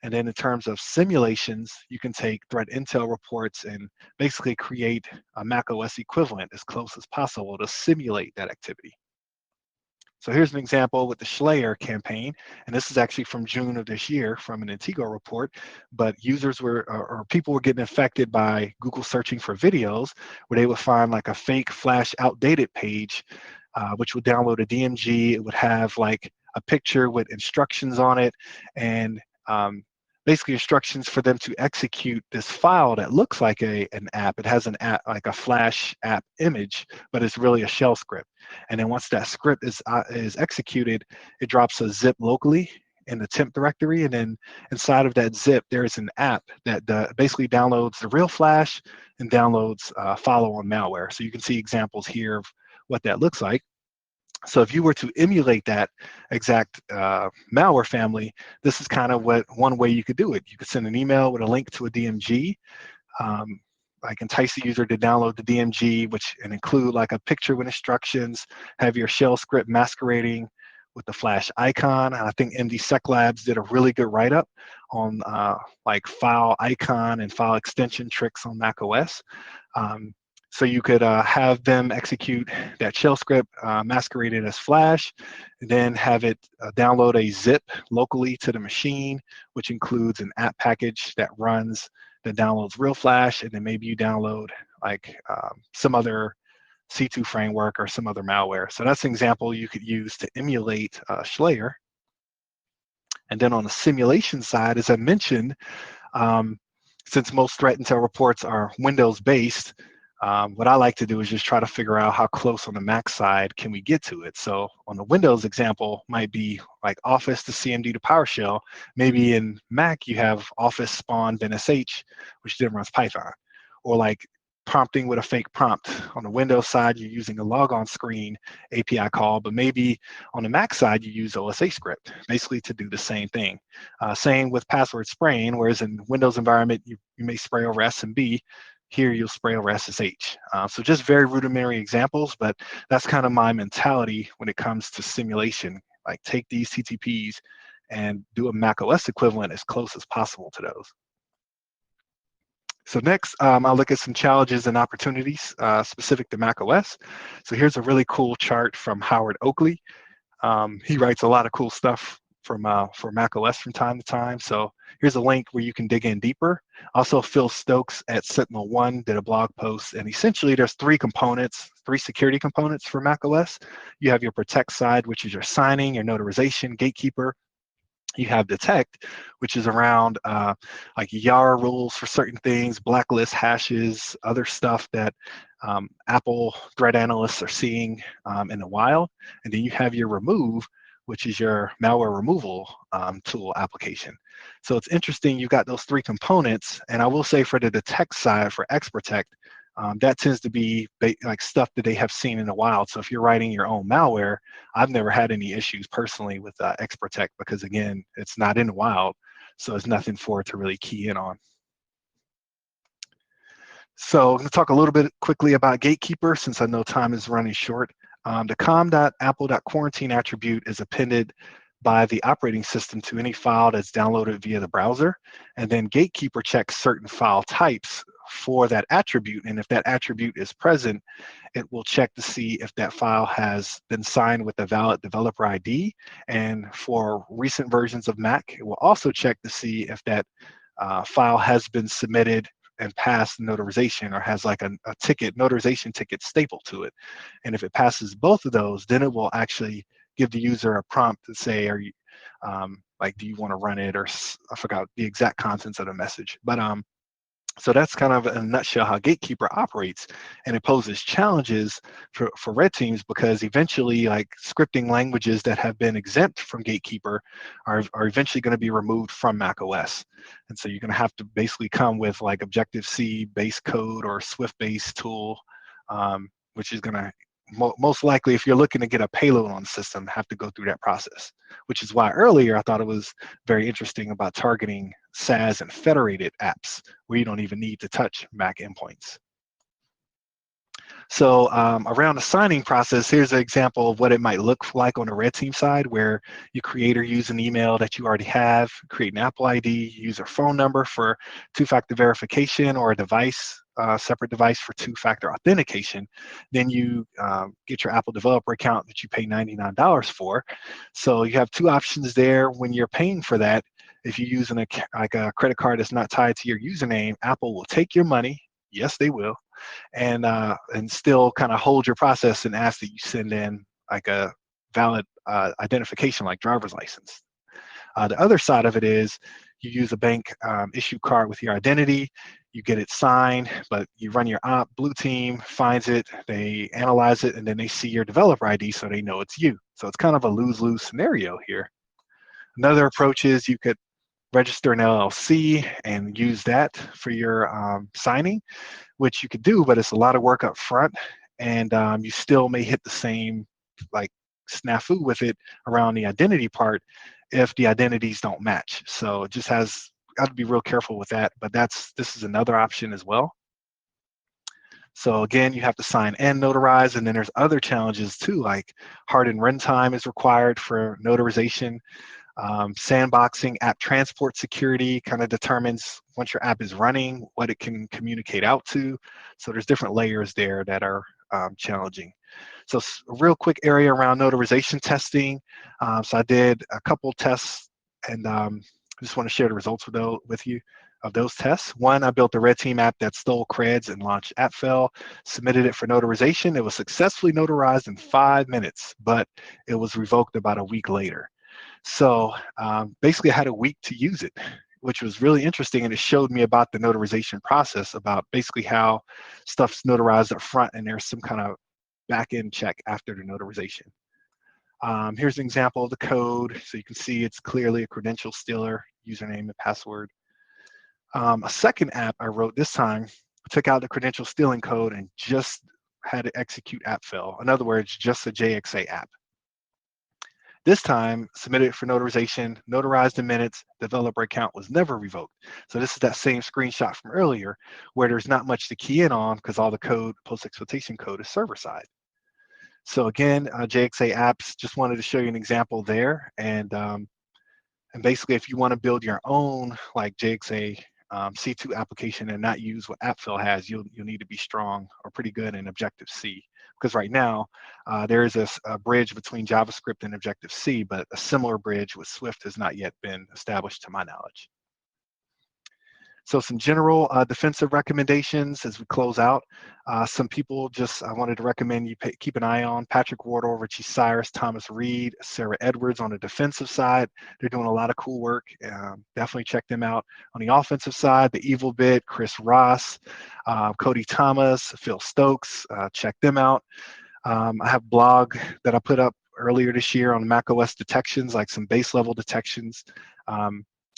And then in terms of simulations, you can take threat intel reports and basically create a Mac OS equivalent as close as possible to simulate that activity. So here's an example with the Schlayer campaign, and this is actually from June of this year from an Intego report, but users were, or people were getting infected by Google searching for videos, where they would find like a fake flash outdated page, which would download a DMG. It would have like a picture with instructions on it, and basically instructions for them to execute this file that looks like an app. It has an app, like a Flash app image, but it's really a shell script. And then once that script is executed, it drops a zip locally in the temp directory, and then inside of that zip, there is an app that basically downloads the real flash and downloads follow-on malware. So you can see examples here of what that looks like. So if you were to emulate that exact malware family, this is kind of one way you could do it. You could send an email with a link to a DMG, like entice the user to download the DMG, and include like a picture with instructions, have your shell script masquerading with the flash icon. And I think MD Sec Labs did a really good write-up on like file icon and file extension tricks on macOS. So you could have them execute that shell script masqueraded as Flash, and then have it download a zip locally to the machine, which includes an app package that downloads real Flash, and then maybe you download like some other C2 framework or some other malware. So that's an example you could use to emulate Schlayer. And then on the simulation side, as I mentioned, since most threat intel reports are Windows-based, what I like to do is just try to figure out how close on the Mac side can we get to it. So on the Windows example might be like Office to CMD to PowerShell. Maybe in Mac you have Office spawn then SH, which then runs Python. Or like prompting with a fake prompt. On the Windows side, you're using a logon screen API call, but maybe on the Mac side, you use OSA script, basically to do the same thing. Same with password spraying, whereas in Windows environment, you may spray over SMB. Here you'll spray over SSH. So just very rudimentary examples, but that's kind of my mentality when it comes to simulation. Like take these TTPs and do a macOS equivalent as close as possible to those. So next, I'll look at some challenges and opportunities specific to macOS. So here's a really cool chart from Howard Oakley. He writes a lot of cool stuff for macOS from time to time. So here's a link where you can dig in deeper. Also, Phil Stokes at Sentinel-1 did a blog post, and essentially there's three security components for macOS. You have your protect side, which is your signing, your notarization, gatekeeper. You have detect, which is around like YAR rules for certain things, blacklist hashes, other stuff that Apple threat analysts are seeing in the wild. And then you have your remove, which is your malware removal tool application. So it's interesting, you've got those three components. And I will say for the detect side, for XProtect, that tends to be like stuff that they have seen in the wild. So if you're writing your own malware, I've never had any issues personally with XProtect because again, it's not in the wild. So it's nothing for it to really key in on. So I'm going to talk a little bit quickly about Gatekeeper since I know time is running short. The com.apple.quarantine attribute is appended by the operating system to any file that's downloaded via the browser. And then Gatekeeper checks certain file types for that attribute. And if that attribute is present, it will check to see if that file has been signed with a valid developer ID. And for recent versions of Mac, it will also check to see if that file has been submitted and passed notarization or has like a notarization ticket staple to it. And if it passes both of those, then it will actually give the user a prompt to say, are you, like, do you want to run it? Or I forgot the exact contents of the message. But so that's kind of in a nutshell how Gatekeeper operates, and it poses challenges for red teams because eventually like scripting languages that have been exempt from Gatekeeper are eventually going to be removed from macOS. And so you're going to have to basically come with like Objective-C base code or Swift-based tool, which is going to most likely, if you're looking to get a payload on the system, have to go through that process, which is why earlier I thought it was very interesting about targeting SaaS and federated apps where you don't even need to touch Mac endpoints. So around the signing process, here's an example of what it might look like on the red team side, where you create or use an email that you already have, create an Apple ID, use a phone number for two-factor verification or a device, separate device for two-factor authentication. Then you get your Apple developer account that you pay $99 for. So you have two options there when you're paying for that. If you're using a credit card that's not tied to your username, Apple will take your money. Yes, they will. And still kind of hold your process and ask that you send in like a valid identification like driver's license. The other side of it is you use a bank issue card with your identity, you get it signed, but you run your blue team finds it, they analyze it, and then they see your developer ID so they know it's you. So it's kind of a lose-lose scenario here. Another approach is you could register an LLC and use that for your signing, which you could do, but it's a lot of work up front, and you still may hit the same like snafu with it around the identity part if the identities don't match. So it just has got to be real careful with that. But this is another option as well. So again, you have to sign and notarize, and then there's other challenges too, like hardened runtime is required for notarization. Sandboxing app transport security kind of determines once your app is running what it can communicate out to. So there's different layers there that are challenging. So a real quick area around notarization testing. So I did a couple tests, and I just want to share the results with you of those tests. One, I built a red team app that stole creds and launched AppFell, submitted it for notarization. It was successfully notarized in 5 minutes, but it was revoked about a week later. So basically I had a week to use it, which was really interesting, and it showed me about the notarization process, about basically how stuff's notarized up front and there's some kind of back-end check after the notarization. Here's an example of the code. So you can see it's clearly a credential stealer, username and password. A second app I wrote this time took out the credential stealing code and just had to execute AppFell. In other words, just a JXA app. This time, submitted it for notarization, notarized in minutes, developer account was never revoked. So this is that same screenshot from earlier where there's not much to key in on because all the code, post-exploitation code, is server-side. So again, JXA apps, just wanted to show you an example there. And basically, if you want to build your own like JXA C2 application and not use what AppFell has, you'll need to be strong or pretty good in Objective-C. Because right now, there is a bridge between JavaScript and Objective-C, but a similar bridge with Swift has not yet been established to my knowledge. So some general defensive recommendations as we close out. Some people I wanted to recommend you keep an eye on: Patrick Wardle, Richie Cyrus, Thomas Reed, Sarah Edwards on the defensive side. They're doing a lot of cool work. Definitely check them out. On the offensive side, The Evil Bit, Chris Ross, Cody Thomas, Phil Stokes, check them out. I have a blog that I put up earlier this year on macOS detections, like some base level detections.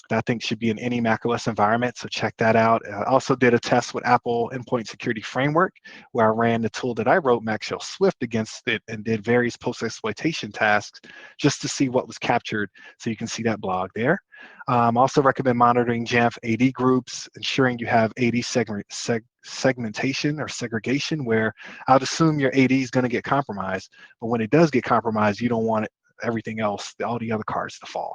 That I think should be in any macOS environment, so check that out. I also did a test with Apple Endpoint Security Framework, where I ran the tool that I wrote, MacShell Swift, against it and did various post-exploitation tasks just to see what was captured, so you can see that blog there. Also recommend monitoring Jamf AD groups, ensuring you have AD segmentation or segregation, where I'd assume your AD is going to get compromised, but when it does get compromised, you don't want everything else, all the other cards to fall.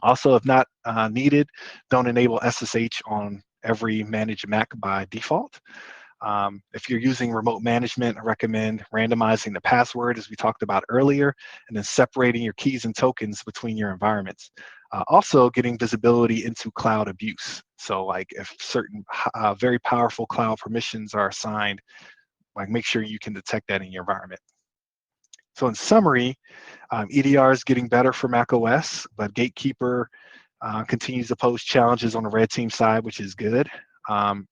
Also, if not needed, don't enable SSH on every managed Mac by default. If you're using remote management, I recommend randomizing the password, as we talked about earlier, and then separating your keys and tokens between your environments. Also, getting visibility into cloud abuse. So like if certain very powerful cloud permissions are assigned, like make sure you can detect that in your environment. So in summary, EDR is getting better for macOS, but Gatekeeper continues to pose challenges on the red team side, which is good.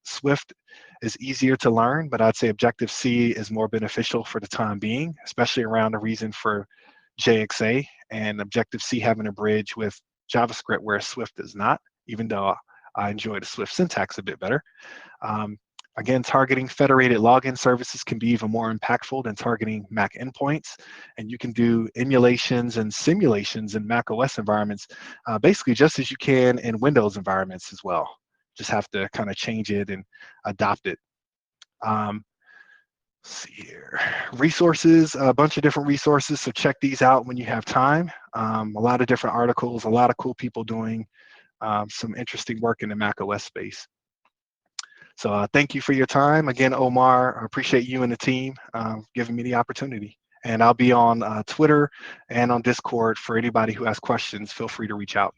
Swift is easier to learn, but I'd say Objective-C is more beneficial for the time being, especially around the reason for JXA and Objective-C having a bridge with JavaScript where Swift does not, even though I enjoy the Swift syntax a bit better. Again, targeting federated login services can be even more impactful than targeting Mac endpoints. And you can do emulations and simulations in Mac OS environments, basically just as you can in Windows environments as well. Just have to kind of change it and adopt it. Let's see here. Resources, a bunch of different resources, so check these out when you have time. A lot of different articles, a lot of cool people doing some interesting work in the Mac OS space. So thank you for your time. Again, Omar, I appreciate you and the team giving me the opportunity. And I'll be on Twitter and on Discord for anybody who has questions. Feel free to reach out.